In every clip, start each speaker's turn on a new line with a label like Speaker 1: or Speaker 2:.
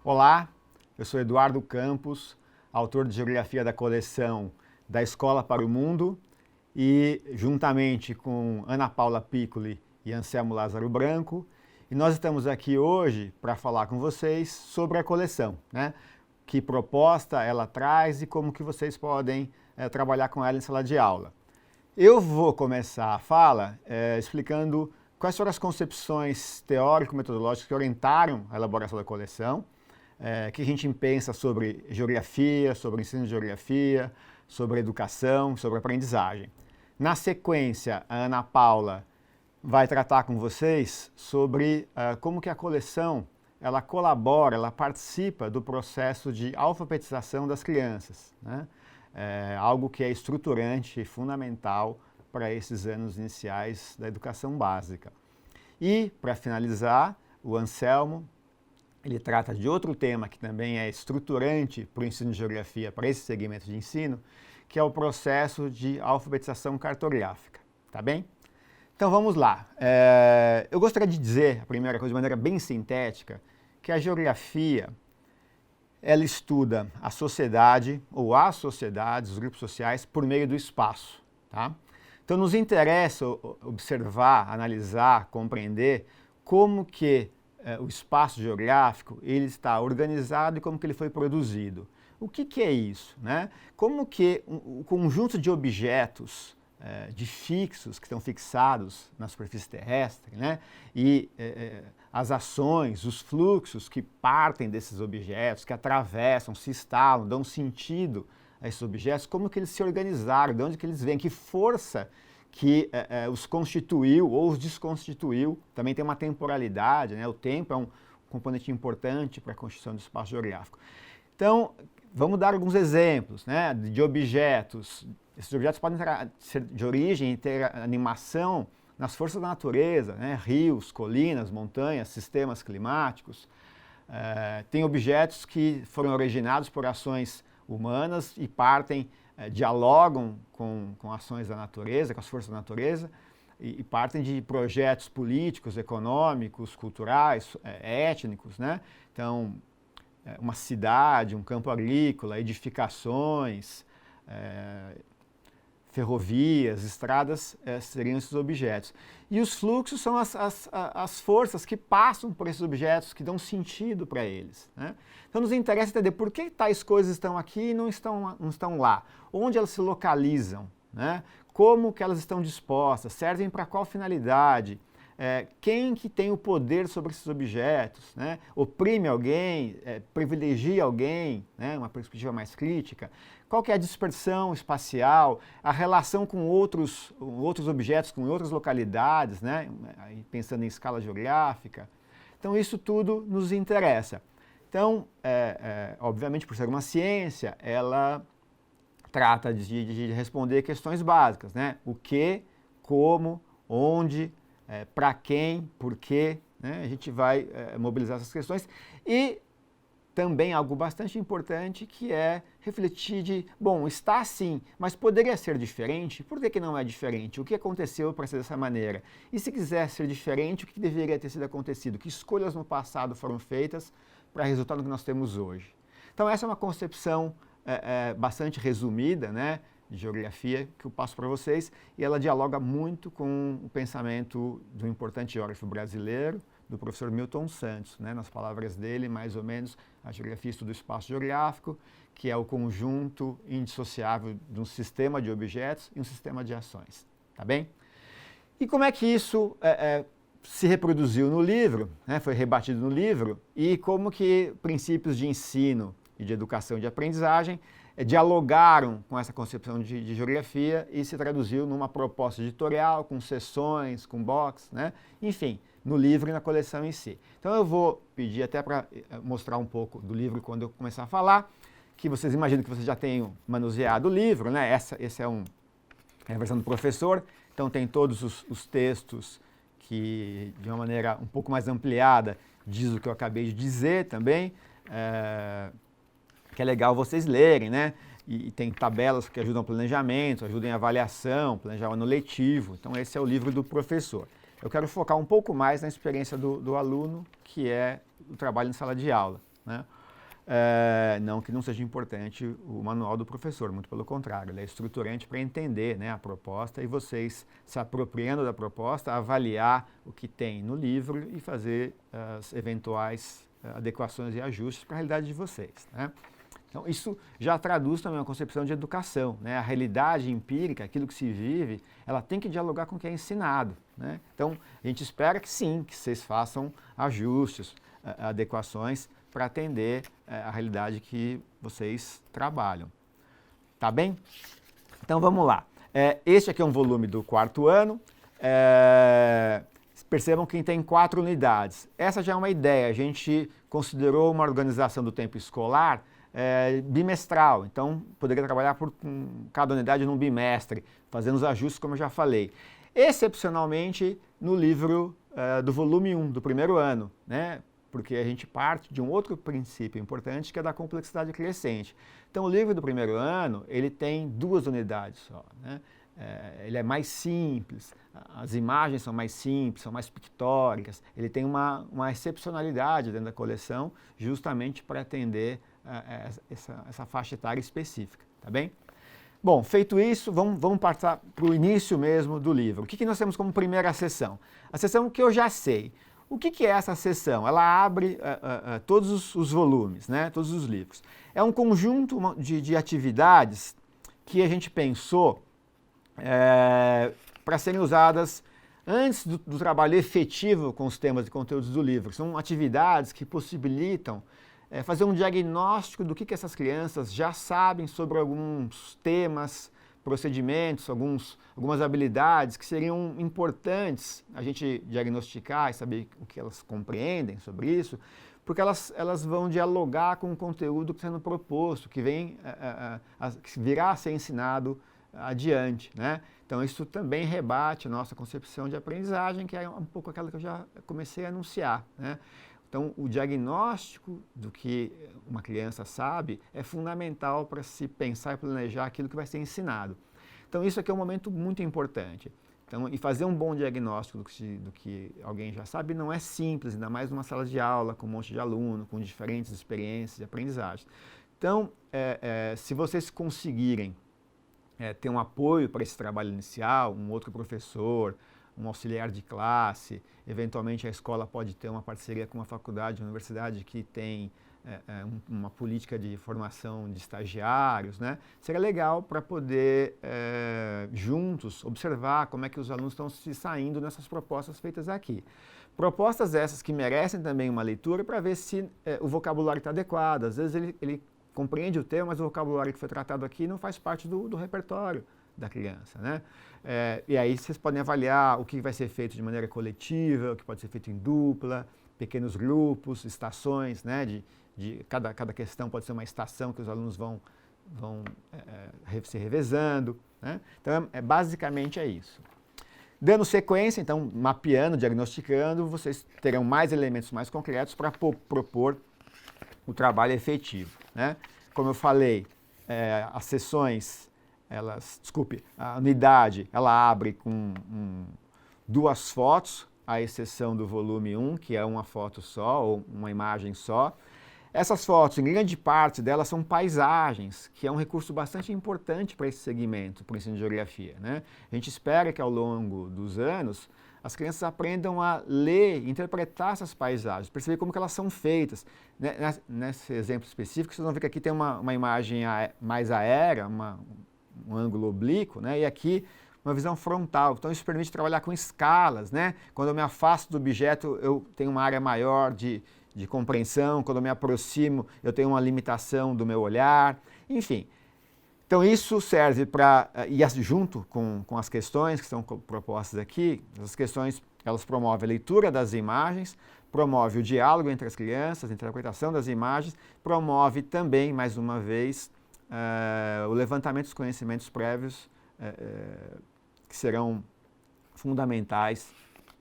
Speaker 1: Olá, eu sou Eduardo Campos, autor de Geografia da coleção Da Escola para o Mundo e juntamente com Ana Paula Piccoli e Anselmo Lázaro Branco, e nós estamos aqui hoje para falar com vocês sobre a coleção, né? Que proposta ela traz e como que vocês podem trabalhar com ela em sala de aula. Eu vou começar a fala explicando quais foram as concepções teórico-metodológicas que orientaram a elaboração da coleção, que a gente pensa sobre geografia, sobre ensino de geografia, sobre educação, sobre aprendizagem. Na sequência, a Ana Paula vai tratar com vocês sobre como que a coleção ela colabora, ela participa do processo de alfabetização das crianças, né? Algo que é estruturante e fundamental para esses anos iniciais da educação básica. E, para finalizar, o Anselmo, ele trata de outro tema que também é estruturante para o ensino de geografia, para esse segmento de ensino, que é o processo de alfabetização cartográfica, tá bem? Então vamos lá. Eu gostaria de dizer, a primeira coisa, de maneira bem sintética, que a geografia, ela estuda a sociedade, ou as sociedades, os grupos sociais, por meio do espaço, tá? Então nos interessa observar, analisar, compreender como que o espaço geográfico ele está organizado e como que ele foi produzido. O que é isso, né? Como que o conjunto de objetos de fixos que estão fixados na superfície terrestre, né? E as ações, os fluxos que partem desses objetos, que atravessam, se instalam, dão sentido a esses objetos, como que eles se organizaram, de onde que eles vêm, que força que os constituiu ou os desconstituiu. Também tem uma temporalidade, né? O tempo é um componente importante para a constituição do espaço geográfico. Então, vamos dar alguns exemplos, né, de objetos. Esses objetos podem ser de origem e ter animação nas forças da natureza, né, rios, colinas, montanhas, sistemas climáticos. Tem objetos que foram originados por ações humanas e dialogam com ações da natureza, com as forças da natureza, e partem de projetos políticos, econômicos, culturais, étnicos, né? Então, uma cidade, um campo agrícola, edificações, ferrovias, estradas, seriam esses objetos. E os fluxos são as forças que passam por esses objetos, que dão sentido para eles, né? Então nos interessa entender por que tais coisas estão aqui e não estão lá, onde elas se localizam, né? Como que elas estão dispostas, servem para qual finalidade, quem que tem o poder sobre esses objetos, né? Oprime alguém, privilegia alguém, né? Uma perspectiva mais crítica. Qual que é a dispersão espacial, a relação com outros objetos, com outras localidades, né? Pensando em escala geográfica. Então isso tudo nos interessa. Então, obviamente, por ser uma ciência, ela trata de responder questões básicas, né? O que, como, onde, para quem, por quê, né? A gente vai mobilizar essas questões e também algo bastante importante que é refletir bom, está assim, mas poderia ser diferente? Por que não é diferente? O que aconteceu para ser dessa maneira? E se quiser ser diferente, o que deveria ter sido acontecido? Que escolhas no passado foram feitas para o resultado que nós temos hoje? Então essa é uma concepção bastante resumida, né, de geografia que eu passo para vocês, e ela dialoga muito com o pensamento do importante geógrafo brasileiro, do professor Milton Santos, né, nas palavras dele, mais ou menos, a geografia estuda o espaço geográfico, que é o conjunto indissociável de um sistema de objetos e um sistema de ações, tá bem? E como é que isso se reproduziu no livro, né, foi rebatido no livro, e como que princípios de ensino e de educação e de aprendizagem dialogaram com essa concepção de geografia e se traduziu numa proposta editorial, com sessões, com box, né? Enfim, no livro e na coleção em si. Então eu vou pedir até para mostrar um pouco do livro quando eu começar a falar, que vocês imaginam que vocês já tenham manuseado o livro, né? Esse é a versão do professor, então tem todos os textos que, de uma maneira um pouco mais ampliada, diz o que eu acabei de dizer também, que é legal vocês lerem, né? E tem tabelas que ajudam no planejamento, ajudam em avaliação, planejar o ano letivo. Então esse é o livro do professor. Eu quero focar um pouco mais na experiência do aluno, que é o trabalho em sala de aula, né? Não que não seja importante o manual do professor, muito pelo contrário, ele é estruturante para entender, né, a proposta e vocês se apropriando da proposta, avaliar o que tem no livro e fazer as eventuais adequações e ajustes para a realidade de vocês, né? Então, isso já traduz também uma concepção de educação, né? A realidade empírica, aquilo que se vive, ela tem que dialogar com o que é ensinado, né? Então, a gente espera que sim, que vocês façam ajustes, adequações para atender a realidade que vocês trabalham. Tá bem? Então, vamos lá. Este aqui é um volume do 4º ano. Percebam que tem 4 unidades. Essa já é uma ideia. A gente considerou uma organização do tempo escolar bimestral. Então, poderia trabalhar por cada unidade num bimestre, fazendo os ajustes, como eu já falei. Excepcionalmente, no livro do volume 1, do 1º ano, né? Porque a gente parte de um outro princípio importante, que é da complexidade crescente. Então, o livro do 1º ano, ele tem 2 unidades só, né? Ele é mais simples, as imagens são mais simples, são mais pictóricas, ele tem uma excepcionalidade dentro da coleção, justamente para atender essa faixa etária específica, tá bem? Bom, feito isso, vamos passar para o início mesmo do livro. O que nós temos como primeira seção? A seção que eu já sei. O que é essa seção? Ela abre todos os volumes, né? Todos os livros. É um conjunto de atividades que a gente pensou para serem usadas antes do trabalho efetivo com os temas e conteúdos do livro. São atividades que possibilitam fazer um diagnóstico do que essas crianças já sabem sobre alguns temas, procedimentos, algumas habilidades que seriam importantes a gente diagnosticar e saber o que elas compreendem sobre isso, porque elas vão dialogar com o conteúdo que está sendo proposto, que virá a ser ensinado adiante, né? Então, isso também rebate a nossa concepção de aprendizagem, que é um pouco aquela que eu já comecei a anunciar, né? Então, o diagnóstico do que uma criança sabe é fundamental para se pensar e planejar aquilo que vai ser ensinado. Então, isso aqui é um momento muito importante. Então, e fazer um bom diagnóstico do que alguém já sabe não é simples, ainda mais numa sala de aula, com um monte de aluno, com diferentes experiências de aprendizagem. Então, se vocês conseguirem ter um apoio para esse trabalho inicial, um outro professor, um auxiliar de classe, eventualmente a escola pode ter uma parceria com uma faculdade, uma universidade que tem uma política de formação de estagiários, né? Seria legal para poder, juntos, observar como é que os alunos estão se saindo nessas propostas feitas aqui. Propostas essas que merecem também uma leitura para ver se o vocabulário está adequado. Às vezes ele compreende o tema, mas o vocabulário que foi tratado aqui não faz parte do repertório da criança, né? E aí vocês podem avaliar o que vai ser feito de maneira coletiva, o que pode ser feito em dupla, pequenos grupos, estações, né? Cada questão pode ser uma estação que os alunos vão se revezando, né? Então, basicamente é isso. Dando sequência, então, mapeando, diagnosticando, vocês terão mais elementos mais concretos para propor o trabalho efetivo, né? Como eu falei, as sessões, a unidade, ela abre com 2 fotos, à exceção do volume 1, que é uma foto só, ou uma imagem só. Essas fotos, em grande parte delas, são paisagens, que é um recurso bastante importante para esse segmento, para o ensino de geografia, né? A gente espera que ao longo dos anos as crianças aprendam a ler, interpretar essas paisagens, perceber como que elas são feitas. Nesse exemplo específico, vocês vão ver que aqui tem uma imagem mais aérea, um ângulo oblíquo, né? E aqui uma visão frontal. Então isso permite trabalhar com escalas, né? Quando eu me afasto do objeto, eu tenho uma área maior de compreensão. Quando eu me aproximo, eu tenho uma limitação do meu olhar. Enfim, então isso serve para, e junto com as questões que são propostas aqui, as questões, elas promovem a leitura das imagens, promove o diálogo entre as crianças, a interpretação das imagens, promove também, mais uma vez, o levantamento dos conhecimentos prévios que serão fundamentais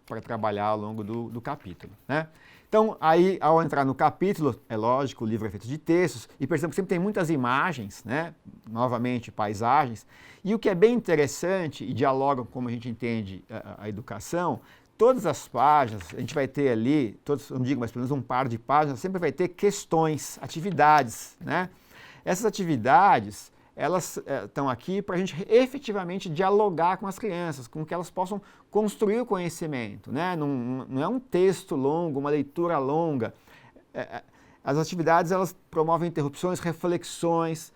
Speaker 1: para trabalhar ao longo do capítulo, né? Então, aí, ao entrar no capítulo, é lógico, o livro é feito de textos, e percebam que sempre tem muitas imagens, né? Novamente, paisagens, e o que é bem interessante, e dialoga com como a gente entende a educação, todas as páginas, a gente vai ter ali, todos, não digo, mas pelo menos um par de páginas, sempre vai ter questões, atividades, né? Essas atividades, elas estão aqui para a gente efetivamente dialogar com as crianças, com que elas possam construir o conhecimento, né? Não é um texto longo, uma leitura longa. As atividades, elas promovem interrupções, reflexões,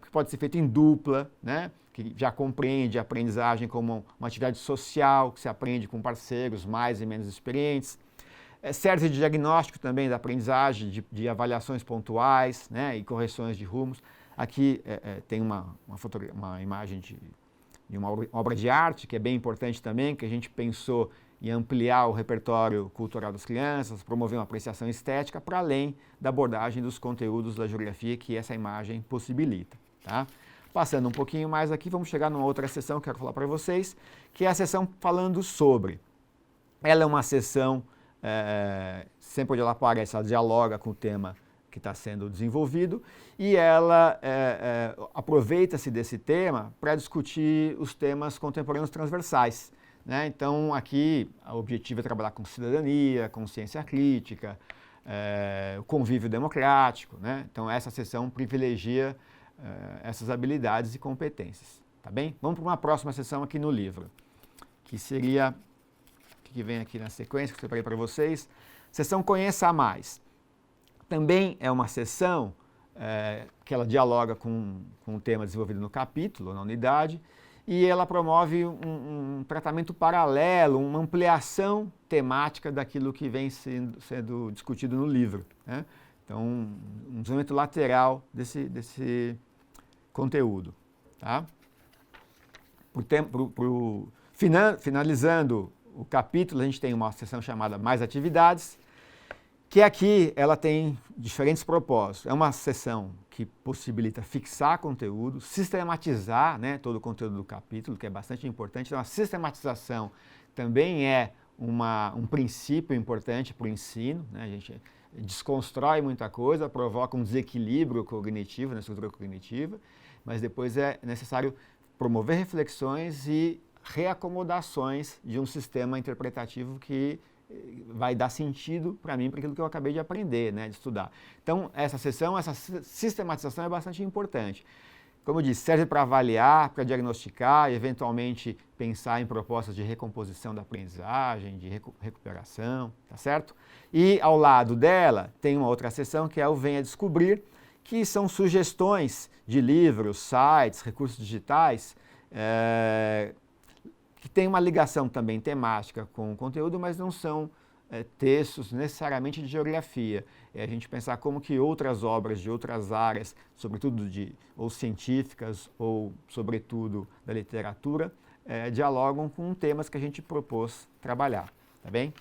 Speaker 1: que pode ser feito em dupla, né? Que já compreende a aprendizagem como uma atividade social, que se aprende com parceiros mais e menos experientes. Serve de diagnóstico também da aprendizagem, de avaliações pontuais, né, e correções de rumos. Aqui tem uma imagem de uma obra de arte, que é bem importante também, que a gente pensou em ampliar o repertório cultural das crianças, promover uma apreciação estética, para além da abordagem dos conteúdos da geografia que essa imagem possibilita. Tá? Passando um pouquinho mais aqui, vamos chegar numa outra sessão que eu quero falar para vocês, que é a sessão falando sobre. Ela é uma sessão, sempre onde ela aparece, ela dialoga com o tema que está sendo desenvolvido, e ela aproveita-se desse tema para discutir os temas contemporâneos transversais. Né? Então, aqui, o objetivo é trabalhar com cidadania, consciência crítica, o convívio democrático. Né? Então, essa sessão privilegia essas habilidades e competências. Tá bem? Vamos para uma próxima sessão aqui no livro, que seria, que vem aqui na sequência, que eu separei para vocês, sessão Conheça Mais. Também é uma sessão que ela dialoga com o tema desenvolvido no capítulo, na unidade, e ela promove um tratamento paralelo, uma ampliação temática daquilo que vem sendo discutido no livro. Né? Então, um desenvolvimento lateral desse conteúdo. Tá? Finalizando o capítulo, a gente tem uma sessão chamada Mais Atividades, que aqui ela tem diferentes propósitos. É uma sessão que possibilita fixar conteúdo, sistematizar, né, todo o conteúdo do capítulo, que é bastante importante. Então, a sistematização também é um princípio importante para o ensino. Né? A gente desconstrói muita coisa, provoca um desequilíbrio cognitivo, na estrutura cognitiva, mas depois é necessário promover reflexões e reacomodações de um sistema interpretativo que vai dar sentido para mim, para aquilo que eu acabei de aprender, né, de estudar. Então, essa sessão, essa sistematização é bastante importante. Como eu disse, serve para avaliar, para diagnosticar e, eventualmente, pensar em propostas de recomposição da aprendizagem, de recuperação, tá certo? E, ao lado dela, tem uma outra sessão que é o Venha Descobrir, que são sugestões de livros, sites, recursos digitais, que tem uma ligação também temática com o conteúdo, mas não são textos necessariamente de geografia. É a gente pensar como que outras obras de outras áreas, sobretudo ou científicas ou, sobretudo, da literatura, dialogam com temas que a gente propôs trabalhar. Tá bem?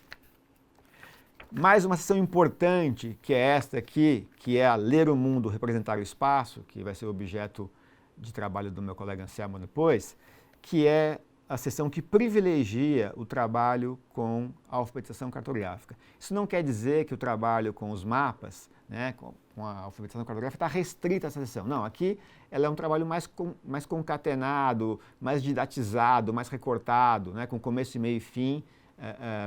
Speaker 1: Mais uma sessão importante, que é esta aqui, que é a Ler o Mundo, Representar o Espaço, que vai ser objeto de trabalho do meu colega Anselmo depois, que é a sessão que privilegia o trabalho com a alfabetização cartográfica. Isso não quer dizer que o trabalho com os mapas, né, com a alfabetização cartográfica, está restrito a essa sessão. Não, aqui ela é um trabalho mais concatenado, mais didatizado, mais recortado, né, com começo, meio e fim,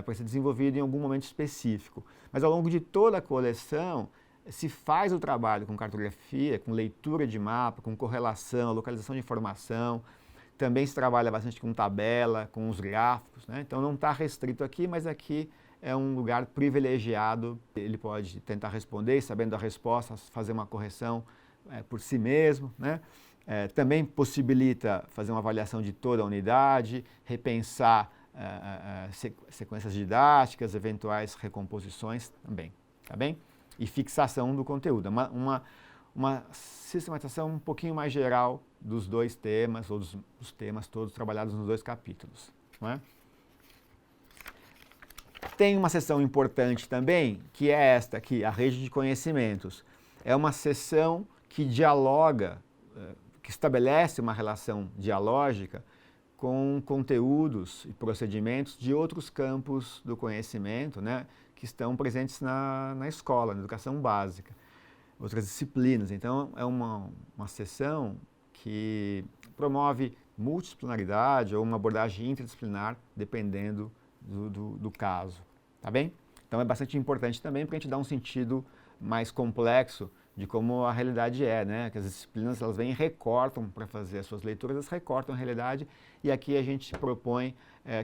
Speaker 1: para ser desenvolvido em algum momento específico. Mas ao longo de toda a coleção, se faz o trabalho com cartografia, com leitura de mapa, com correlação, localização de informação. Também se trabalha bastante com tabela, com os gráficos, né? Então não está restrito aqui, mas aqui é um lugar privilegiado. Ele pode tentar responder, sabendo a resposta, fazer uma correção por si mesmo, né? Também possibilita fazer uma avaliação de toda a unidade, repensar sequências didáticas, eventuais recomposições também, tá bem? E fixação do conteúdo. Uma sistematização um pouquinho mais geral dos dois temas, ou dos temas todos trabalhados nos dois capítulos. Não é? Tem uma sessão importante também, que é esta aqui, a rede de conhecimentos. É uma sessão que dialoga, que estabelece uma relação dialógica com conteúdos e procedimentos de outros campos do conhecimento, né, que estão presentes na escola, na educação básica, outras disciplinas. Então, é uma sessão que promove multidisciplinaridade ou uma abordagem interdisciplinar, dependendo do caso, tá bem? Então é bastante importante também para a gente dar um sentido mais complexo de como a realidade é, né? Que as disciplinas elas vêm e recortam para fazer as suas leituras, elas recortam a realidade e aqui a gente propõe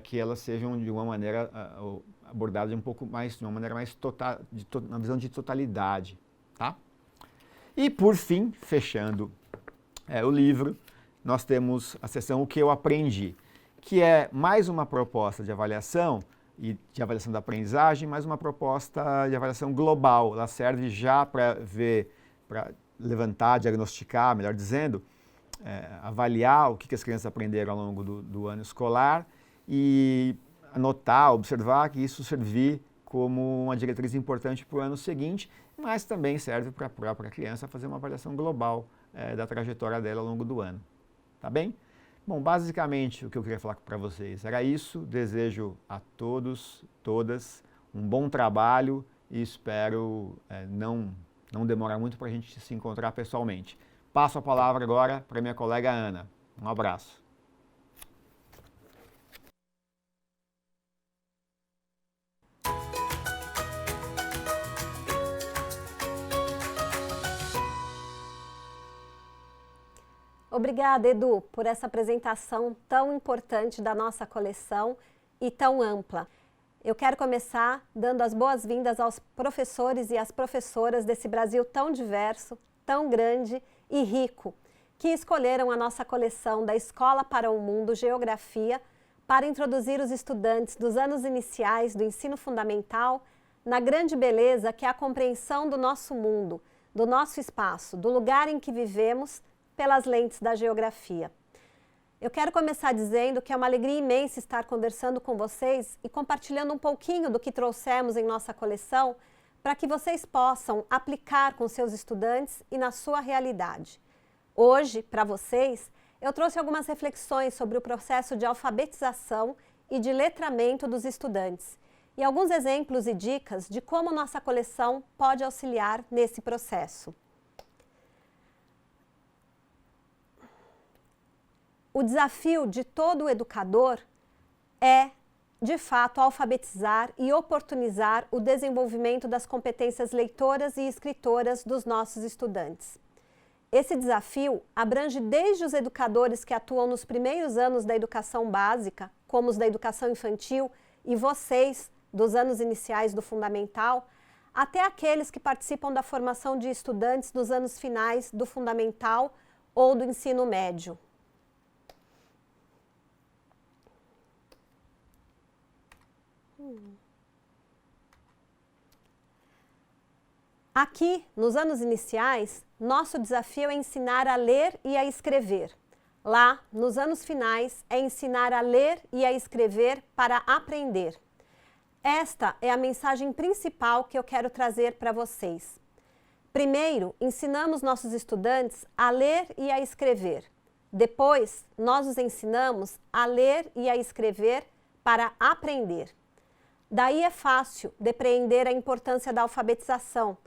Speaker 1: que elas sejam de uma maneira abordadas um pouco mais, de uma maneira mais total, uma visão de totalidade, tá? E por fim, fechando o livro, nós temos a seção O que eu aprendi, que é mais uma proposta de avaliação e de avaliação da aprendizagem, mais uma proposta de avaliação global. Ela serve já para ver, para levantar, diagnosticar, melhor dizendo, avaliar o que as crianças aprenderam ao longo do ano escolar e anotar, observar que isso servir como uma diretriz importante para o ano seguinte, mas também serve para a própria criança fazer uma avaliação global da trajetória dela ao longo do ano. Tá bem? Bom, basicamente o que eu queria falar para vocês era isso. Desejo a todos, todas, um bom trabalho e espero não demorar muito para a gente se encontrar pessoalmente. Passo a palavra agora para minha colega Ana. Um abraço.
Speaker 2: Obrigada, Edu, por essa apresentação tão importante da nossa coleção e tão ampla. Eu quero começar dando as boas-vindas aos professores e às professoras desse Brasil tão diverso, tão grande e rico, que escolheram a nossa coleção da Escola para o Mundo Geografia para introduzir os estudantes dos anos iniciais do ensino fundamental na grande beleza que é a compreensão do nosso mundo, do nosso espaço, do lugar em que vivemos, pelas lentes da geografia. Eu quero começar dizendo que é uma alegria imensa estar conversando com vocês e compartilhando um pouquinho do que trouxemos em nossa coleção para que vocês possam aplicar com seus estudantes e na sua realidade. Hoje, para vocês, eu trouxe algumas reflexões sobre o processo de alfabetização e de letramento dos estudantes e alguns exemplos e dicas de como nossa coleção pode auxiliar nesse processo. O desafio de todo educador é, de fato, alfabetizar e oportunizar o desenvolvimento das competências leitoras e escritoras dos nossos estudantes. Esse desafio abrange desde os educadores que atuam nos primeiros anos da educação básica, como os da educação infantil, e vocês, dos anos iniciais do fundamental, até aqueles que participam da formação de estudantes nos anos finais do fundamental ou do ensino médio. Aqui, nos anos iniciais, nosso desafio é ensinar a ler e a escrever. Lá, nos anos finais, é ensinar a ler e a escrever para aprender. Esta é a mensagem principal que eu quero trazer para vocês. Primeiro, ensinamos nossos estudantes a ler e a escrever. Depois, nós os ensinamos a ler e a escrever para aprender. Daí é fácil depreender a importância da alfabetização,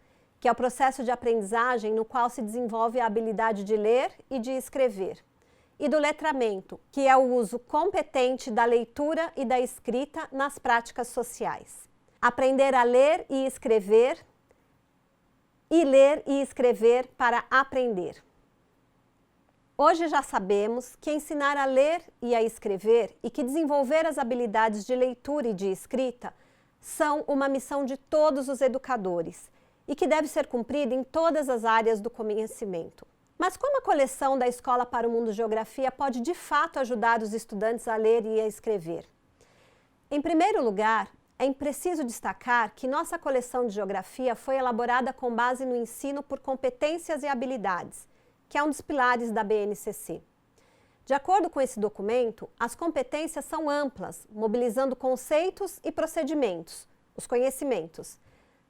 Speaker 2: que é o processo de aprendizagem no qual se desenvolve a habilidade de ler e de escrever, e do letramento, que é o uso competente da leitura e da escrita nas práticas sociais. Aprender a ler e escrever para aprender. Hoje já sabemos que ensinar a ler e a escrever e que desenvolver as habilidades de leitura e de escrita são uma missão de todos os educadores e que deve ser cumprida em todas as áreas do conhecimento. Mas como a coleção da Escola para o Mundo Geografia pode de fato ajudar os estudantes a ler e a escrever? Em primeiro lugar, é preciso destacar que nossa coleção de geografia foi elaborada com base no ensino por competências e habilidades, que é um dos pilares da BNCC. De acordo com esse documento, as competências são amplas, mobilizando conceitos e procedimentos, os conhecimentos,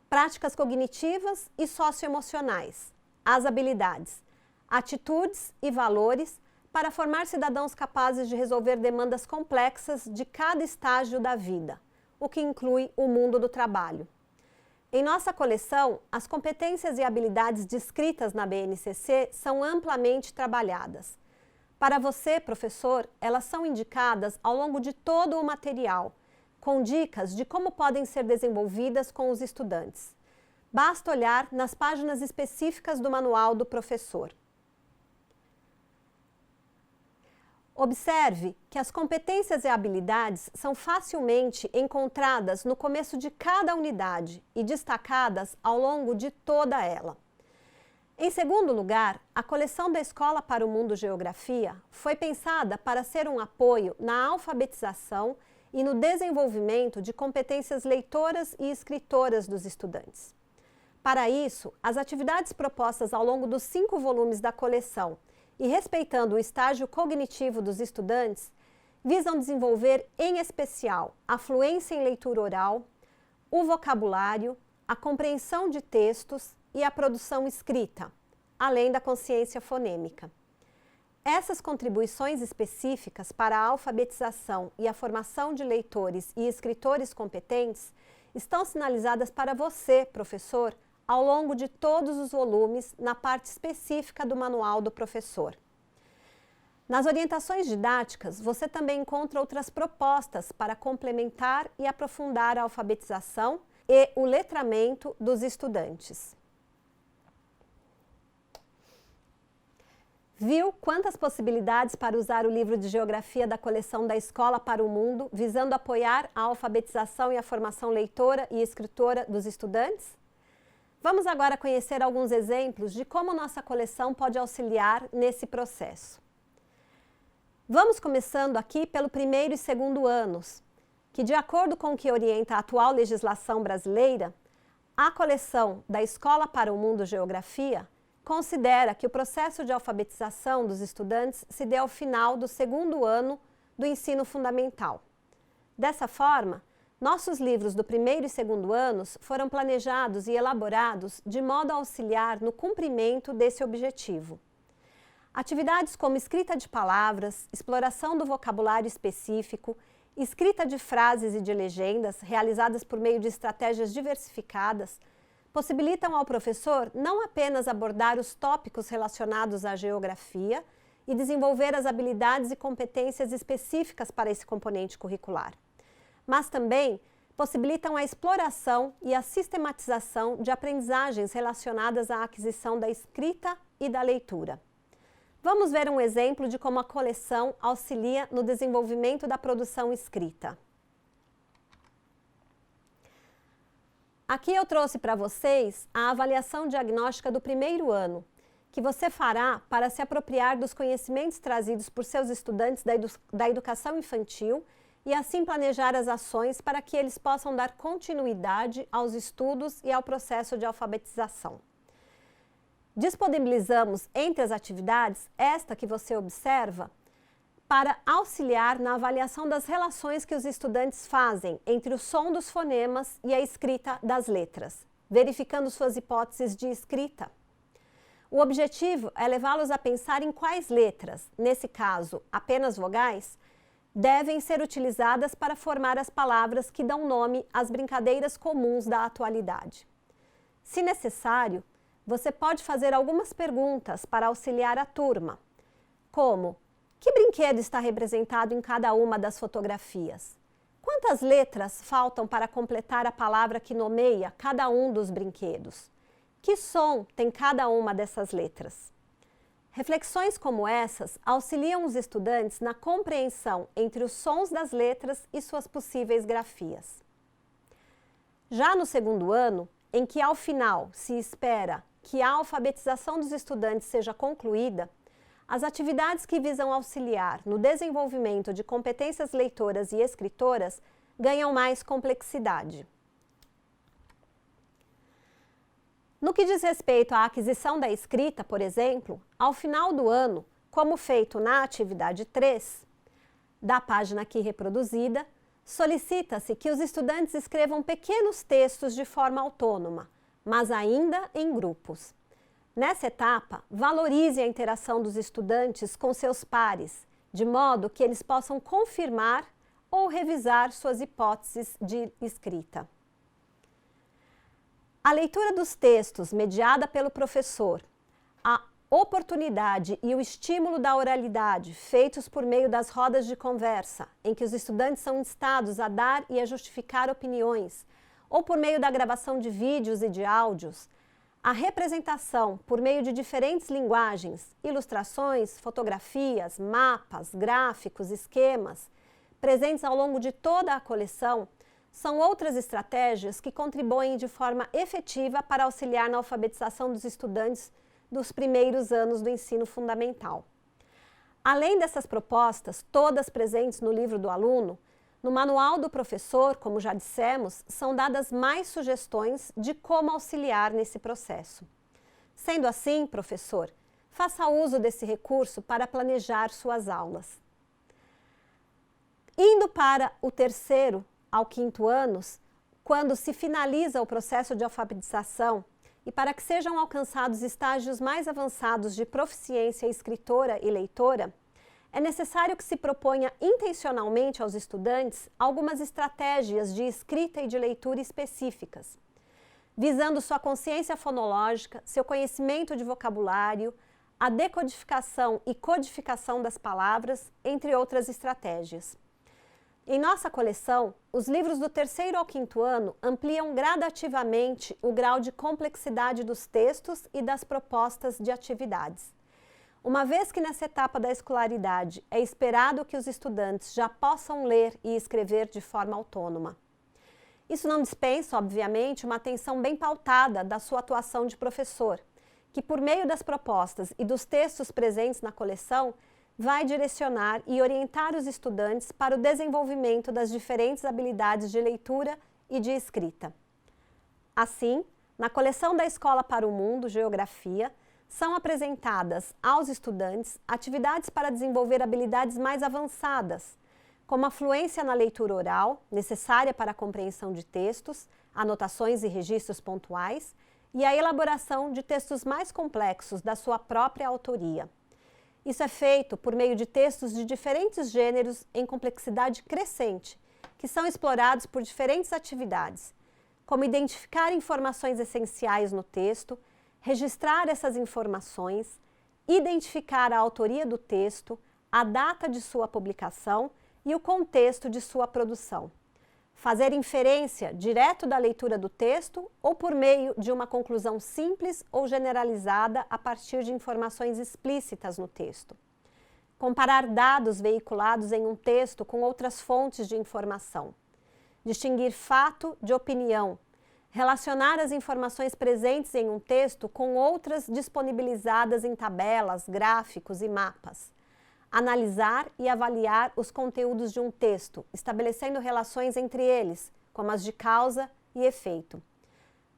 Speaker 2: práticas cognitivas e socioemocionais, as habilidades, atitudes e valores para formar cidadãos capazes de resolver demandas complexas de cada estágio da vida, o que inclui o mundo do trabalho. Em nossa coleção, as competências e habilidades descritas na BNCC são amplamente trabalhadas. Para você, professor, elas são indicadas ao longo de todo o material, com dicas de como podem ser desenvolvidas com os estudantes. Basta olhar nas páginas específicas do manual do professor. Observe que as competências e habilidades são facilmente encontradas no começo de cada unidade e destacadas ao longo de toda ela. Em segundo lugar, a coleção da Escola para o Mundo Geografia foi pensada para ser um apoio na alfabetização e no desenvolvimento de competências leitoras e escritoras dos estudantes. Para isso, as atividades propostas ao longo dos 5 volumes da coleção e respeitando o estágio cognitivo dos estudantes, visam desenvolver, em especial, a fluência em leitura oral, o vocabulário, a compreensão de textos e a produção escrita, além da consciência fonêmica. Essas contribuições específicas para a alfabetização e a formação de leitores e escritores competentes estão sinalizadas para você, professor, ao longo de todos os volumes, na parte específica do manual do professor. Nas orientações didáticas, você também encontra outras propostas para complementar e aprofundar a alfabetização e o letramento dos estudantes. Viu quantas possibilidades para usar o livro de geografia da coleção da Escola para o Mundo, visando apoiar a alfabetização e a formação leitora e escritora dos estudantes? Vamos agora conhecer alguns exemplos de como nossa coleção pode auxiliar nesse processo. Vamos começando aqui pelo 1º e 2º anos, que, de acordo com o que orienta a atual legislação brasileira, a coleção da Escola para o Mundo Geografia considera que o processo de alfabetização dos estudantes se dê ao final do 2º ano do ensino fundamental. Dessa forma, nossos livros do 1º e 2º anos foram planejados e elaborados de modo a auxiliar no cumprimento desse objetivo. Atividades como escrita de palavras, exploração do vocabulário específico, escrita de frases e de legendas, realizadas por meio de estratégias diversificadas, possibilitam ao professor não apenas abordar os tópicos relacionados à geografia e desenvolver as habilidades e competências específicas para esse componente curricular, mas também possibilitam a exploração e a sistematização de aprendizagens relacionadas à aquisição da escrita e da leitura. Vamos ver um exemplo de como a coleção auxilia no desenvolvimento da produção escrita. Aqui eu trouxe para vocês a avaliação diagnóstica do 1º ano, que você fará para se apropriar dos conhecimentos trazidos por seus estudantes da educação infantil e assim planejar as ações para que eles possam dar continuidade aos estudos e ao processo de alfabetização. Disponibilizamos entre as atividades esta que você observa para auxiliar na avaliação das relações que os estudantes fazem entre o som dos fonemas e a escrita das letras, verificando suas hipóteses de escrita. O objetivo é levá-los a pensar em quais letras, nesse caso apenas vogais, devem ser utilizadas para formar as palavras que dão nome às brincadeiras comuns da atualidade. Se necessário, você pode fazer algumas perguntas para auxiliar a turma, como: que brinquedo está representado em cada uma das fotografias? Quantas letras faltam para completar a palavra que nomeia cada um dos brinquedos? Que som tem cada uma dessas letras? Reflexões como essas auxiliam os estudantes na compreensão entre os sons das letras e suas possíveis grafias. Já no 2º ano, em que ao final se espera que a alfabetização dos estudantes seja concluída, as atividades que visam auxiliar no desenvolvimento de competências leitoras e escritoras ganham mais complexidade. No que diz respeito à aquisição da escrita, por exemplo, ao final do ano, como feito na atividade 3, da página aqui reproduzida, solicita-se que os estudantes escrevam pequenos textos de forma autônoma, mas ainda em grupos. Nessa etapa, valorize a interação dos estudantes com seus pares, de modo que eles possam confirmar ou revisar suas hipóteses de escrita. A leitura dos textos, mediada pelo professor, oportunidade e o estímulo da oralidade, feitos por meio das rodas de conversa, em que os estudantes são instados a dar e a justificar opiniões, ou por meio da gravação de vídeos e de áudios, a representação por meio de diferentes linguagens, ilustrações, fotografias, mapas, gráficos, esquemas, presentes ao longo de toda a coleção, são outras estratégias que contribuem de forma efetiva para auxiliar na alfabetização dos estudantes dos primeiros anos do ensino fundamental. Além dessas propostas, todas presentes no livro do aluno, no manual do professor, como já dissemos, são dadas mais sugestões de como auxiliar nesse processo. Sendo assim, professor, faça uso desse recurso para planejar suas aulas. Indo para o 3º ao 5º anos, quando se finaliza o processo de alfabetização e para que sejam alcançados estágios mais avançados de proficiência escritora e leitora, é necessário que se proponha intencionalmente aos estudantes algumas estratégias de escrita e de leitura específicas, visando sua consciência fonológica, seu conhecimento de vocabulário, a decodificação e codificação das palavras, entre outras estratégias. Em nossa coleção, os livros do 3º ao 5º ano ampliam gradativamente o grau de complexidade dos textos e das propostas de atividades. Uma vez que nessa etapa da escolaridade é esperado que os estudantes já possam ler e escrever de forma autônoma. Isso não dispensa, obviamente, uma atenção bem pautada da sua atuação de professor, que por meio das propostas e dos textos presentes na coleção, vai direcionar e orientar os estudantes para o desenvolvimento das diferentes habilidades de leitura e de escrita. Assim, na coleção da Escola para o Mundo, Geografia, são apresentadas aos estudantes atividades para desenvolver habilidades mais avançadas, como a fluência na leitura oral, necessária para a compreensão de textos, anotações e registros pontuais, e a elaboração de textos mais complexos da sua própria autoria. Isso é feito por meio de textos de diferentes gêneros em complexidade crescente, que são explorados por diferentes atividades, como identificar informações essenciais no texto, registrar essas informações, identificar a autoria do texto, a data de sua publicação e o contexto de sua produção. Fazer inferência direto da leitura do texto ou por meio de uma conclusão simples ou generalizada a partir de informações explícitas no texto. Comparar dados veiculados em um texto com outras fontes de informação. Distinguir fato de opinião. Relacionar as informações presentes em um texto com outras disponibilizadas em tabelas, gráficos e mapas. Analisar e avaliar os conteúdos de um texto, estabelecendo relações entre eles, como as de causa e efeito.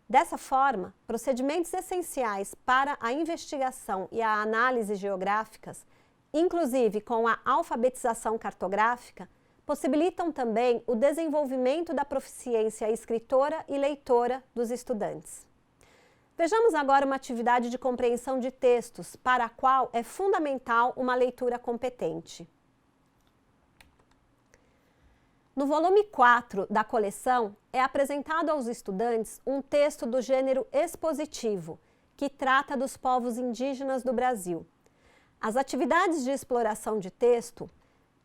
Speaker 2: Dessa forma, procedimentos essenciais para a investigação e a análise geográficas, inclusive com a alfabetização cartográfica, possibilitam também o desenvolvimento da proficiência escritora e leitora dos estudantes. Vejamos agora uma atividade de compreensão de textos, para a qual é fundamental uma leitura competente. No volume 4 da coleção, é apresentado aos estudantes um texto do gênero expositivo, que trata dos povos indígenas do Brasil. As atividades de exploração de texto,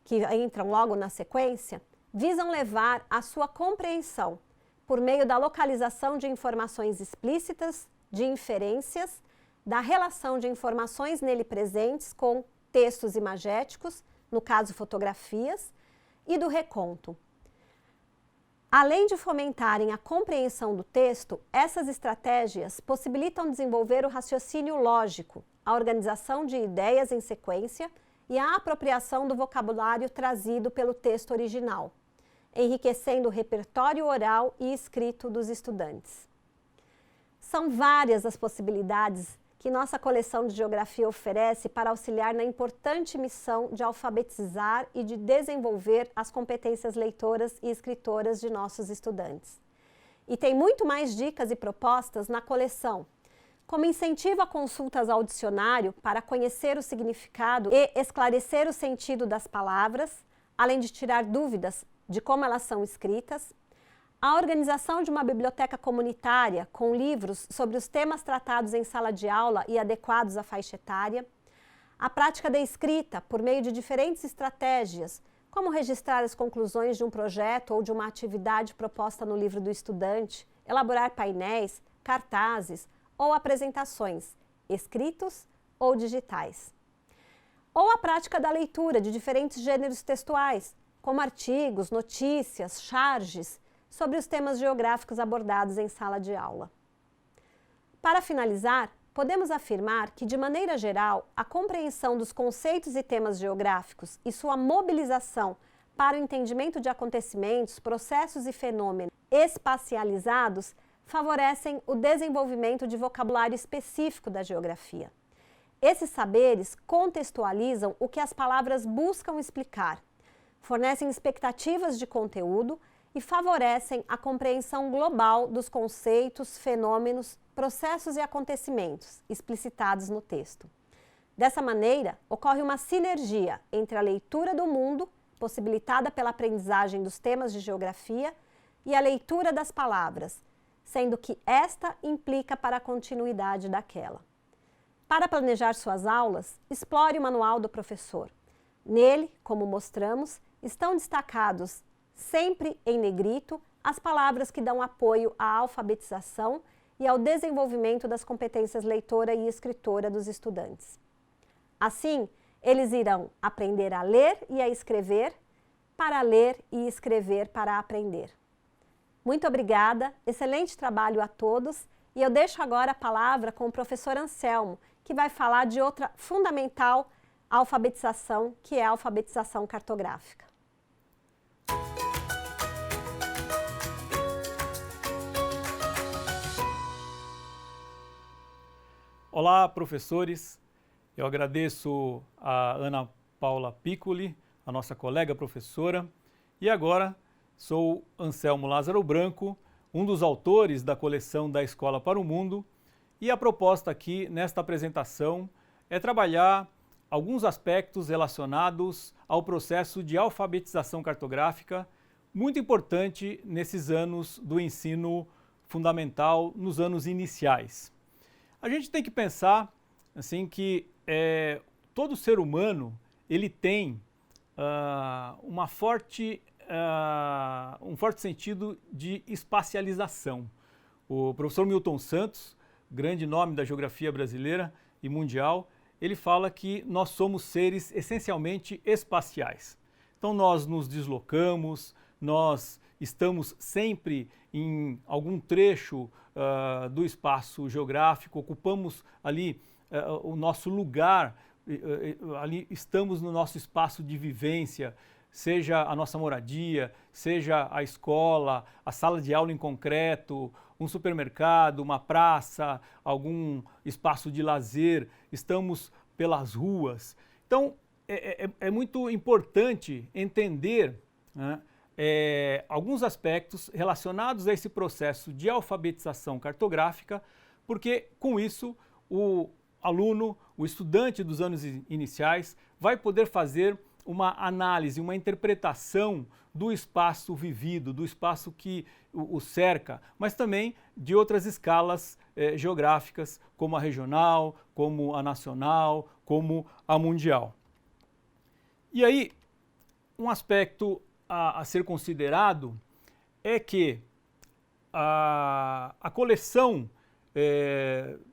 Speaker 2: que entram logo na sequência, visam levar à sua compreensão, por meio da localização de informações explícitas, de inferências, da relação de informações nele presentes com textos imagéticos, no caso fotografias, e do reconto. Além de fomentarem a compreensão do texto, essas estratégias possibilitam desenvolver o raciocínio lógico, a organização de ideias em sequência e a apropriação do vocabulário trazido pelo texto original, enriquecendo o repertório oral e escrito dos estudantes. São várias as possibilidades que nossa coleção de geografia oferece para auxiliar na importante missão de alfabetizar e de desenvolver as competências leitoras e escritoras de nossos estudantes. E tem muito mais dicas e propostas na coleção, como incentivo a consultas ao dicionário para conhecer o significado e esclarecer o sentido das palavras, além de tirar dúvidas de como elas são escritas, A organização de uma biblioteca comunitária com livros sobre os temas tratados em sala de aula e adequados à faixa etária. A prática da escrita por meio de diferentes estratégias, como registrar as conclusões de um projeto ou de uma atividade proposta no livro do estudante, elaborar painéis, cartazes ou apresentações, escritos ou digitais. Ou a prática da leitura de diferentes gêneros textuais, como artigos, notícias, charges, sobre os temas geográficos abordados em sala de aula. Para finalizar, podemos afirmar que, de maneira geral, a compreensão dos conceitos e temas geográficos e sua mobilização para o entendimento de acontecimentos, processos e fenômenos espacializados favorecem o desenvolvimento de vocabulário específico da geografia. Esses saberes contextualizam o que as palavras buscam explicar, fornecem expectativas de conteúdo e favorecem a compreensão global dos conceitos, fenômenos, processos e acontecimentos explicitados no texto. Dessa maneira, ocorre uma sinergia entre a leitura do mundo, possibilitada pela aprendizagem dos temas de geografia, e a leitura das palavras, sendo que esta implica para a continuidade daquela. Para planejar suas aulas, explore o manual do professor. Nele, como mostramos, estão destacados sempre em negrito, as palavras que dão apoio à alfabetização e ao desenvolvimento das competências leitora e escritora dos estudantes. Assim, eles irão aprender a ler e a escrever, para ler e escrever para aprender. Muito obrigada, excelente trabalho a todos, e eu deixo agora a palavra com o professor Anselmo, que vai falar de outra fundamental alfabetização, que é a alfabetização cartográfica.
Speaker 3: Olá, professores. Eu agradeço a Ana Paula Piccoli, a nossa colega professora, e agora sou Anselmo Lázaro Branco, um dos autores da coleção da Escola para o Mundo, e a proposta aqui nesta apresentação é trabalhar alguns aspectos relacionados ao processo de alfabetização cartográfica, muito importante nesses anos do ensino fundamental, nos anos iniciais. A gente tem que pensar assim, que todo ser humano ele tem um forte sentido de espacialização. O professor Milton Santos, grande nome da geografia brasileira e mundial, ele fala que nós somos seres essencialmente espaciais. Então nós nos deslocamos, nós estamos sempre em algum trecho do espaço geográfico, ocupamos ali o nosso lugar, ali estamos no nosso espaço de vivência, seja a nossa moradia, seja a escola, a sala de aula em concreto, um supermercado, uma praça, algum espaço de lazer, estamos pelas ruas. Então, é muito importante entender, né, alguns aspectos relacionados a esse processo de alfabetização cartográfica, porque com isso o aluno, o estudante dos anos iniciais, vai poder fazer uma análise, uma interpretação do espaço vivido, do espaço que o cerca, mas também de outras escalas geográficas, como a regional, como a nacional, como a mundial. E aí, um aspecto a ser considerado é que a coleção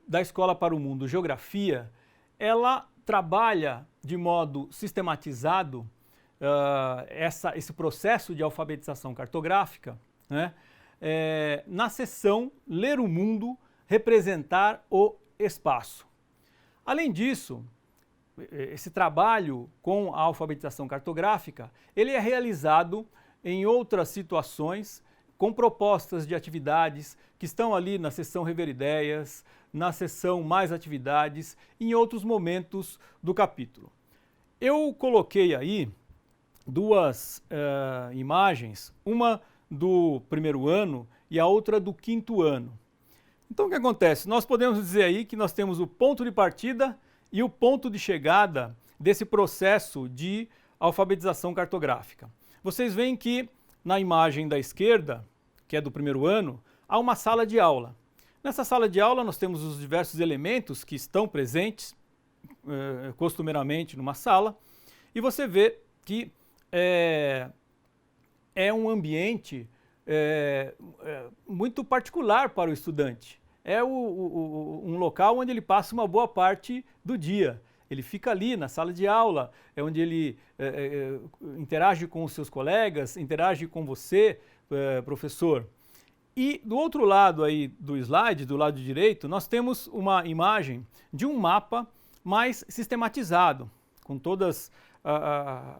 Speaker 3: da Escola para o Mundo Geografia, ela trabalha de modo sistematizado esse processo de alfabetização cartográfica, né, na seção Ler o Mundo, Representar o Espaço. Além disso, esse trabalho com a alfabetização cartográfica, ele é realizado em outras situações, com propostas de atividades que estão ali na seção Rever Ideias, na seção Mais Atividades, em outros momentos do capítulo. Eu coloquei aí duas imagens, uma do primeiro ano e a outra do quinto ano. Então o que acontece? Nós podemos dizer aí que nós temos o ponto de partida e o ponto de chegada desse processo de alfabetização cartográfica. Vocês veem que na imagem da esquerda, que é do primeiro ano, há uma sala de aula. Nessa sala de aula nós temos os diversos elementos que estão presentes costumeiramente numa sala, e você vê que é um ambiente muito particular para o estudante. É um local onde ele passa uma boa parte do dia. Ele fica ali na sala de aula, é onde ele interage com os seus colegas, interage com você, professor. E do outro lado aí do slide, do lado direito, nós temos uma imagem de um mapa mais sistematizado, com todos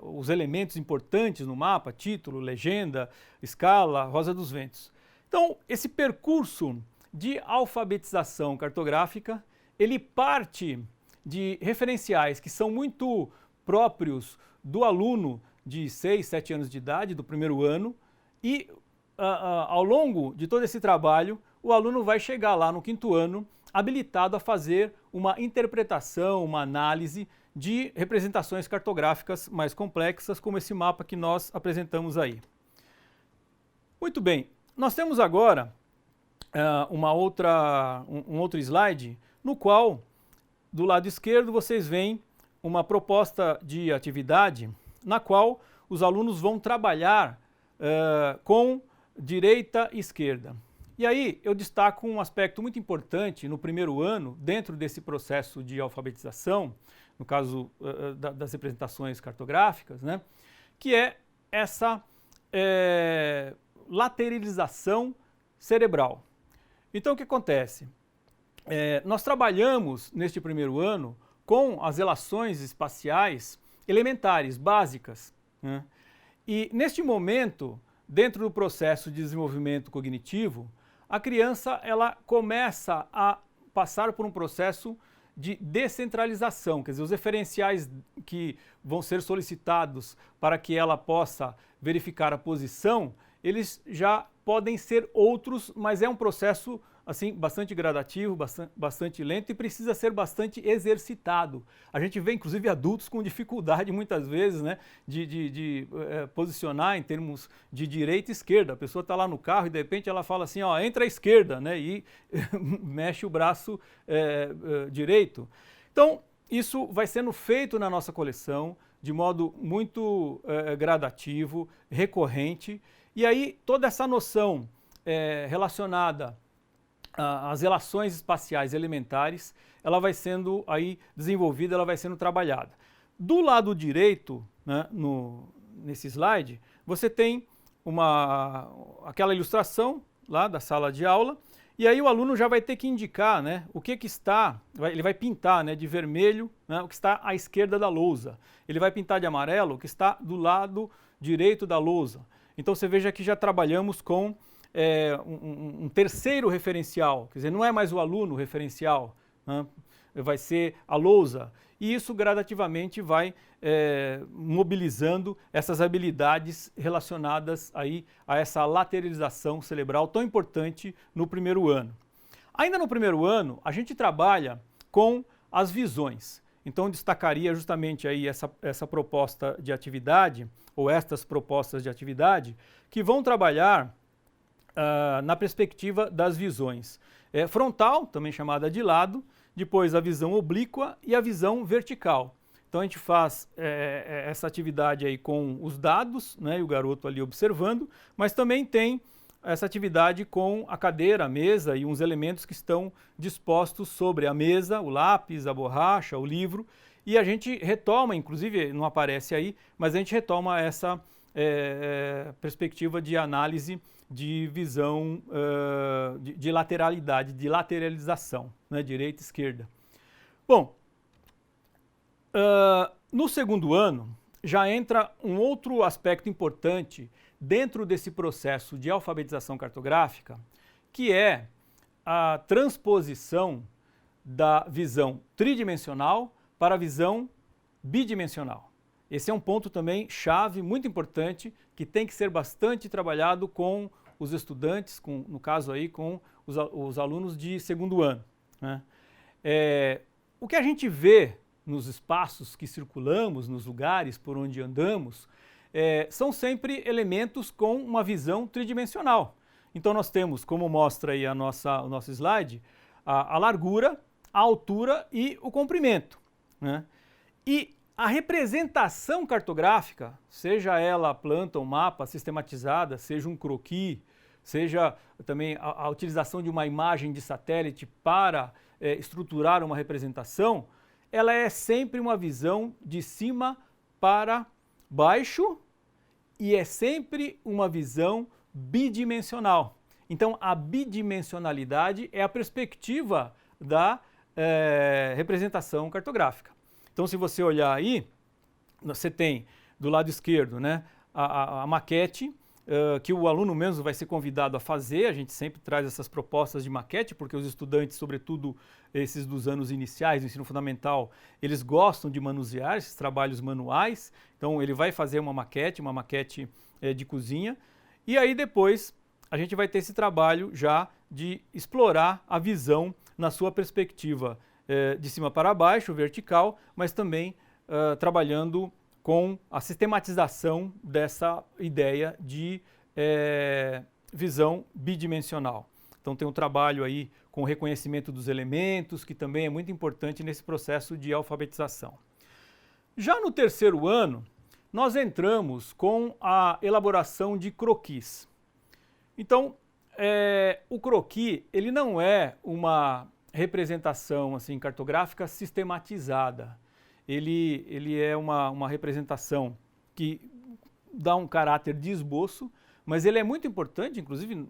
Speaker 3: os elementos importantes no mapa, título, legenda, escala, Rosa dos Ventos. Então, esse percurso de alfabetização cartográfica, ele parte de referenciais que são muito próprios do aluno de 6, 7 anos de idade, do primeiro ano, e ao longo de todo esse trabalho, o aluno vai chegar lá no quinto ano habilitado a fazer uma interpretação, uma análise de representações cartográficas mais complexas, como esse mapa que nós apresentamos aí. Muito bem, nós temos agora um outro slide, no qual, do lado esquerdo, vocês veem uma proposta de atividade na qual os alunos vão trabalhar com direita e esquerda. E aí eu destaco um aspecto muito importante no primeiro ano, dentro desse processo de alfabetização, no caso das representações cartográficas, né, que é essa lateralização cerebral. Então o que acontece? Nós trabalhamos neste primeiro ano com as relações espaciais elementares, básicas, né? E neste momento, dentro do processo de desenvolvimento cognitivo, a criança ela começa a passar por um processo de descentralização, quer dizer, os referenciais que vão ser solicitados para que ela possa verificar a posição, eles já podem ser outros, mas é um processo assim bastante gradativo, bastante lento e precisa ser bastante exercitado. A gente vê inclusive adultos com dificuldade muitas vezes, né, de posicionar em termos de direita e esquerda. A pessoa está lá no carro e de repente ela fala assim, ó, entra à esquerda, né, e mexe o braço direito. Então isso vai sendo feito na nossa coleção de modo muito gradativo, recorrente, e aí toda essa noção relacionada às relações espaciais elementares, ela vai sendo aí desenvolvida, ela vai sendo trabalhada. Do lado direito, né, nesse slide, você tem aquela ilustração lá da sala de aula, e aí o aluno já vai ter que indicar, né, o que está, ele vai pintar, né, de vermelho, né, o que está à esquerda da lousa. Ele vai pintar de amarelo o que está do lado direito da lousa. Então você veja que já trabalhamos com um terceiro referencial, quer dizer, não é mais o aluno o referencial, né, vai ser a lousa. E isso gradativamente vai mobilizando essas habilidades relacionadas aí a essa lateralização cerebral tão importante no primeiro ano. Ainda no primeiro ano, a gente trabalha com as visões. Então destacaria justamente aí essa proposta de atividade, ou estas propostas de atividade, que vão trabalhar na perspectiva das visões. Frontal, também chamada de lado, depois a visão oblíqua e a visão vertical. Então a gente faz essa atividade aí com os dados, né, e o garoto ali observando, mas também tem essa atividade com a cadeira, a mesa e uns elementos que estão dispostos sobre a mesa, o lápis, a borracha, o livro, e a gente retoma, inclusive não aparece aí, mas a gente retoma essa perspectiva de análise de visão de lateralidade, de lateralização, né, direita e esquerda. Bom, no segundo ano já entra um outro aspecto importante dentro desse processo de alfabetização cartográfica, que é a transposição da visão tridimensional para a visão bidimensional. Esse é um ponto também chave, muito importante, que tem que ser bastante trabalhado com os estudantes, no caso aí com os alunos de segundo ano, né? O que a gente vê nos espaços que circulamos, nos lugares por onde andamos, são sempre elementos com uma visão tridimensional. Então nós temos, como mostra aí o nosso slide, a largura, a altura e o comprimento, né? E a representação cartográfica, seja ela planta ou mapa sistematizada, seja um croquis, seja também a utilização de uma imagem de satélite para estruturar uma representação, ela é sempre uma visão de cima para baixo e é sempre uma visão bidimensional. Então, a bidimensionalidade é a perspectiva da representação cartográfica. Então, se você olhar aí, você tem do lado esquerdo, né, a maquete, que o aluno mesmo vai ser convidado a fazer. A gente sempre traz essas propostas de maquete, porque os estudantes, sobretudo esses dos anos iniciais do ensino fundamental, eles gostam de manusear esses trabalhos manuais. Então, ele vai fazer uma maquete de cozinha, e aí depois a gente vai ter esse trabalho já de explorar a visão na sua perspectiva de cima para baixo, vertical, mas também trabalhando com a sistematização dessa ideia de visão bidimensional. Então tem um trabalho aí com o reconhecimento dos elementos, que também é muito importante nesse processo de alfabetização. Já no terceiro ano, nós entramos com a elaboração de croquis. Então, o croquis, ele não é uma representação assim, cartográfica sistematizada. Ele é uma representação que dá um caráter de esboço, mas ele é muito importante, inclusive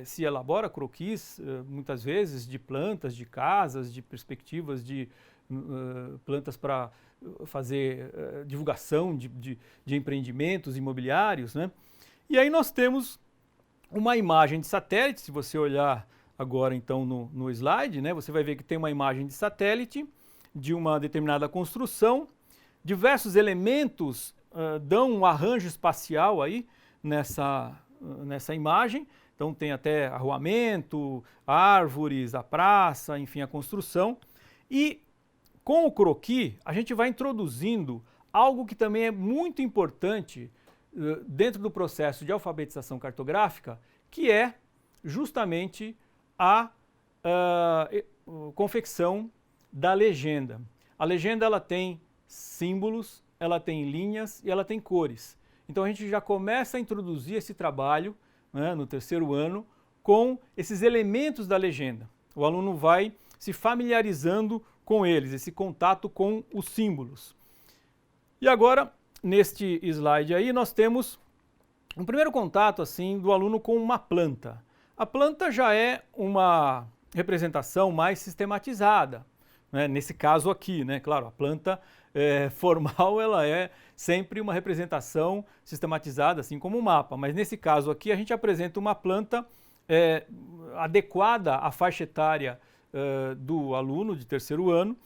Speaker 3: se elabora croquis muitas vezes de plantas, de casas, de perspectivas de plantas para fazer divulgação de empreendimentos imobiliários, né? E aí nós temos uma imagem de satélite. Se você olhar agora então no slide, né, você vai ver que tem uma imagem de satélite de uma determinada construção, diversos elementos dão um arranjo espacial aí nessa imagem. Então tem até arruamento, árvores, a praça, enfim, a construção. E com o croquis a gente vai introduzindo algo que também é muito importante dentro do processo de alfabetização cartográfica, que é justamente a confecção da legenda. A legenda ela tem símbolos, ela tem linhas e ela tem cores. Então a gente já começa a introduzir esse trabalho, né, no terceiro ano com esses elementos da legenda. O aluno vai se familiarizando com eles, esse contato com os símbolos. E agora, neste slide aí, nós temos um primeiro contato assim do aluno com uma planta. A planta já é uma representação mais sistematizada, né? Nesse caso aqui, né? Claro, a planta formal ela é sempre uma representação sistematizada, assim como o mapa, mas nesse caso aqui a gente apresenta uma planta adequada à faixa etária do aluno de terceiro ano,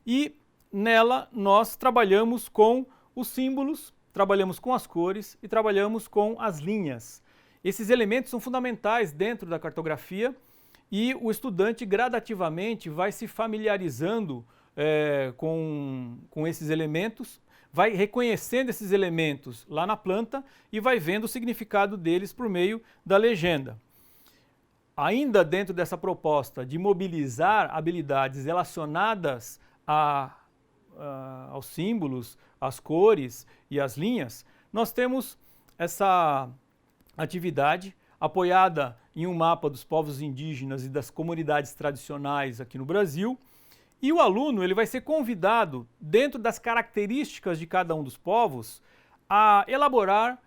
Speaker 3: e nela nós trabalhamos com os símbolos, trabalhamos com as cores e trabalhamos com as linhas. Esses elementos são fundamentais dentro da cartografia e o estudante gradativamente vai se familiarizando com esses elementos, vai reconhecendo esses elementos lá na planta e vai vendo o significado deles por meio da legenda. Ainda dentro dessa proposta de mobilizar habilidades relacionadas aos símbolos, às cores e às linhas, nós temos essa atividade apoiada em um mapa dos povos indígenas e das comunidades tradicionais aqui no Brasil. E o aluno ele vai ser convidado, dentro das características de cada um dos povos, a elaborar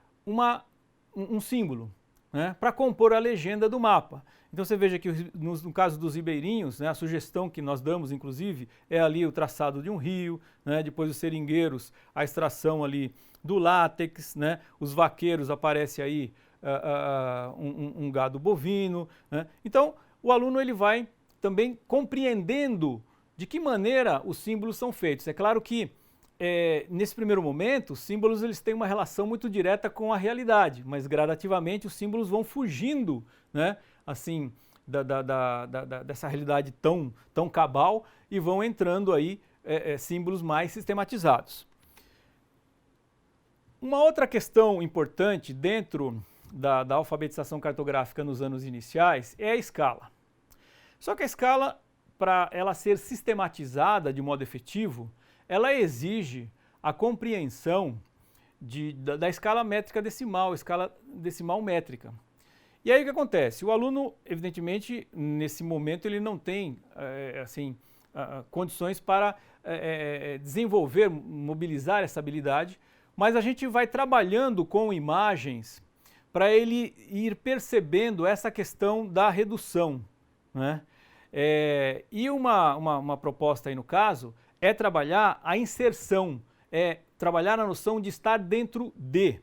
Speaker 3: um símbolo, né, para compor a legenda do mapa. Então você veja que no caso dos ribeirinhos, né, a sugestão que nós damos, inclusive, é ali o traçado de um rio, né, depois os seringueiros, a extração ali do látex, né, os vaqueiros, aparece aí um gado bovino, né. Então o aluno ele vai também compreendendo de que maneira os símbolos são feitos. É claro que nesse primeiro momento os símbolos eles têm uma relação muito direta com a realidade, mas gradativamente os símbolos vão fugindo, né, assim, dessa realidade tão cabal, e vão entrando aí símbolos mais sistematizados. Uma outra questão importante dentro da alfabetização cartográfica nos anos iniciais é a escala. Só que a escala, para ela ser sistematizada de modo efetivo, ela exige a compreensão da escala métrica decimal, escala decimal métrica. E aí o que acontece? O aluno, evidentemente, nesse momento ele não tem condições para desenvolver, mobilizar essa habilidade, mas a gente vai trabalhando com imagens para ele ir percebendo essa questão da redução, né? E uma proposta aí no caso é trabalhar a inserção, trabalhar a noção de estar dentro de.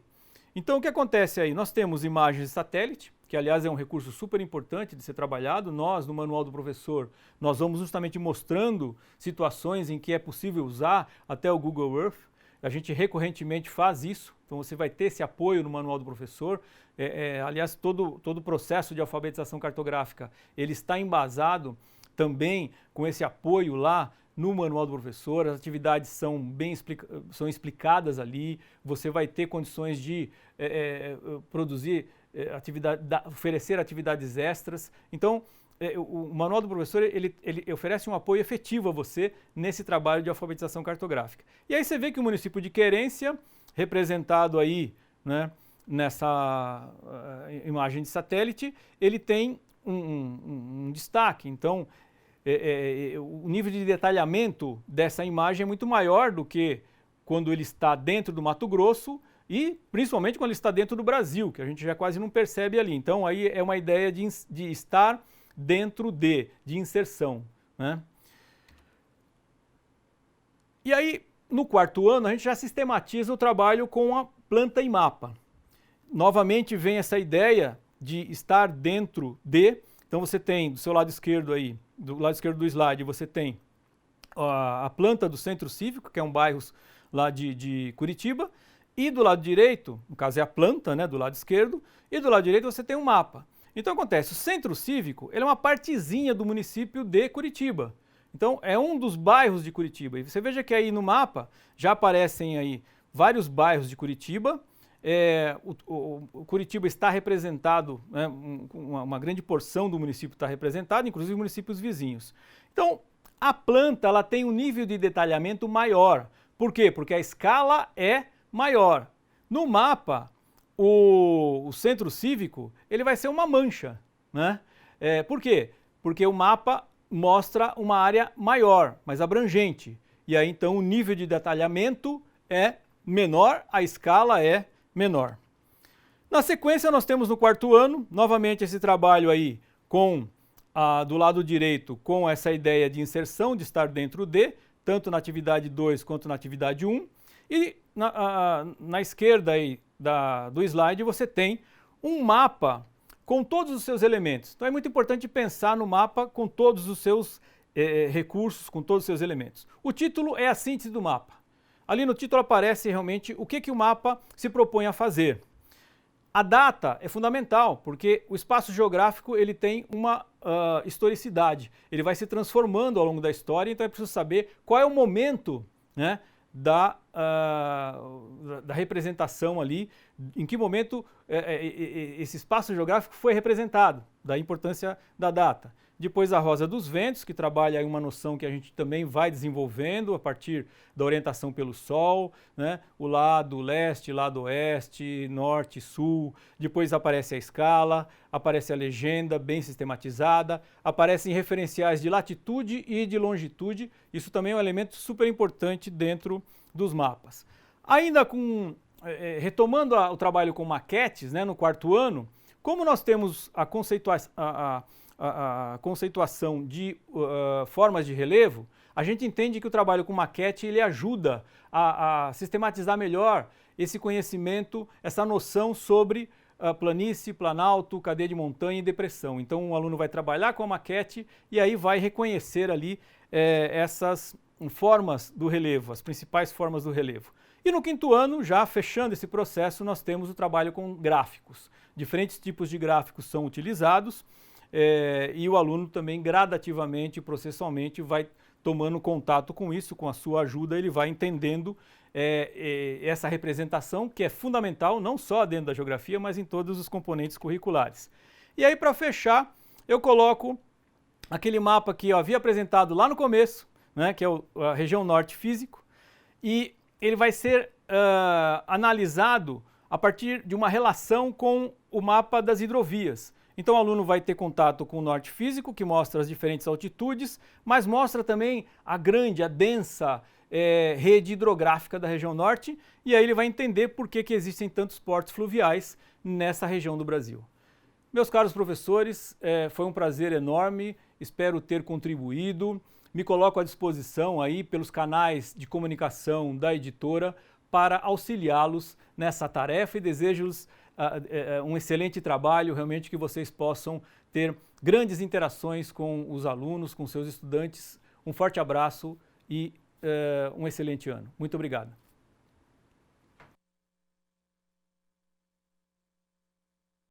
Speaker 3: Então o que acontece aí? Nós temos imagens de satélite, que aliás é um recurso super importante de ser trabalhado. Nós, no Manual do Professor, nós vamos justamente mostrando situações em que é possível usar até o Google Earth. A gente recorrentemente faz isso, então você vai ter esse apoio no Manual do Professor. Aliás, todo o processo de alfabetização cartográfica, ele está embasado também com esse apoio lá no Manual do Professor. As atividades são explicadas ali, você vai ter condições de produzir oferecer atividades extras. Então, o Manual do Professor ele oferece um apoio efetivo a você nesse trabalho de alfabetização cartográfica. E aí você vê que o município de Querência, representado aí, né, nessa imagem de satélite, ele tem um destaque. Então, o nível de detalhamento dessa imagem é muito maior do que quando ele está dentro do Mato Grosso, e principalmente quando ele está dentro do Brasil, que a gente já quase não percebe ali. Então aí é uma ideia de estar dentro de inserção, né? E aí, no quarto ano, a gente já sistematiza o trabalho com a planta e mapa. Novamente vem essa ideia de estar dentro de. Então você tem do seu lado esquerdo aí, do lado esquerdo do slide, você tem a planta do Centro Cívico, que é um bairro lá de Curitiba. E do lado direito, no caso é a planta, né, do lado esquerdo, e do lado direito você tem um mapa. Então acontece, o Centro Cívico ele é uma partezinha do município de Curitiba. Então é um dos bairros de Curitiba. E você veja que aí no mapa já aparecem aí vários bairros de Curitiba. O Curitiba está representado, né, uma grande porção do município está representada, inclusive municípios vizinhos. Então a planta ela tem um nível de detalhamento maior. Por quê? Porque a escala é maior. No mapa, o Centro Cívico ele vai ser uma mancha, né? Por quê? Porque o mapa mostra uma área maior, mais abrangente. E aí então o nível de detalhamento é menor, a escala é menor. Na sequência nós temos no quarto ano, novamente esse trabalho aí do lado direito com essa ideia de inserção, de estar dentro de, tanto na atividade 2 quanto na atividade 1. E na esquerda aí do slide você tem um mapa com todos os seus elementos. Então é muito importante pensar no mapa com todos os seus recursos, com todos os seus elementos. O título é a síntese do mapa. Ali no título aparece realmente o que o mapa se propõe a fazer. A data é fundamental, porque o espaço geográfico ele tem uma historicidade. Ele vai se transformando ao longo da história, então é preciso saber qual é o momento, né, da representação ali, em que momento esse espaço geográfico foi representado, da importância da data. Depois a Rosa dos Ventos, que trabalha aí uma noção que a gente também vai desenvolvendo a partir da orientação pelo Sol, né? O lado leste, lado oeste, norte, sul. Depois aparece a escala, aparece a legenda bem sistematizada, aparecem referenciais de latitude e de longitude. Isso também é um elemento super importante dentro dos mapas. Ainda retomando o trabalho com maquetes, né, no quarto ano, como nós temos a conceituação de formas de relevo, a gente entende que o trabalho com maquete ele ajuda a sistematizar melhor esse conhecimento, essa noção sobre planície, planalto, cadeia de montanha e depressão. Então o aluno vai trabalhar com a maquete e aí vai reconhecer ali essas formas do relevo, as principais formas do relevo. E no quinto ano, já fechando esse processo, nós temos o trabalho com gráficos. Diferentes tipos de gráficos são utilizados e o aluno também gradativamente, processualmente, vai tomando contato com isso, com a sua ajuda, ele vai entendendo essa representação, que é fundamental, não só dentro da geografia, mas em todos os componentes curriculares. E aí, para fechar, eu coloco aquele mapa que eu havia apresentado lá no começo, né, que é a região norte físico, e ele vai ser analisado a partir de uma relação com o mapa das hidrovias. Então o aluno vai ter contato com o norte físico, que mostra as diferentes altitudes, mas mostra também a grande, a densa rede hidrográfica da região norte, e aí ele vai entender por que existem tantos portos fluviais nessa região do Brasil. Meus caros professores, foi um prazer enorme, espero ter contribuído. Me coloco à disposição aí pelos canais de comunicação da editora para auxiliá-los nessa tarefa e desejo-lhes um excelente trabalho, realmente que vocês possam ter grandes interações com os alunos, com seus estudantes. Um forte abraço e um excelente ano. Muito obrigado.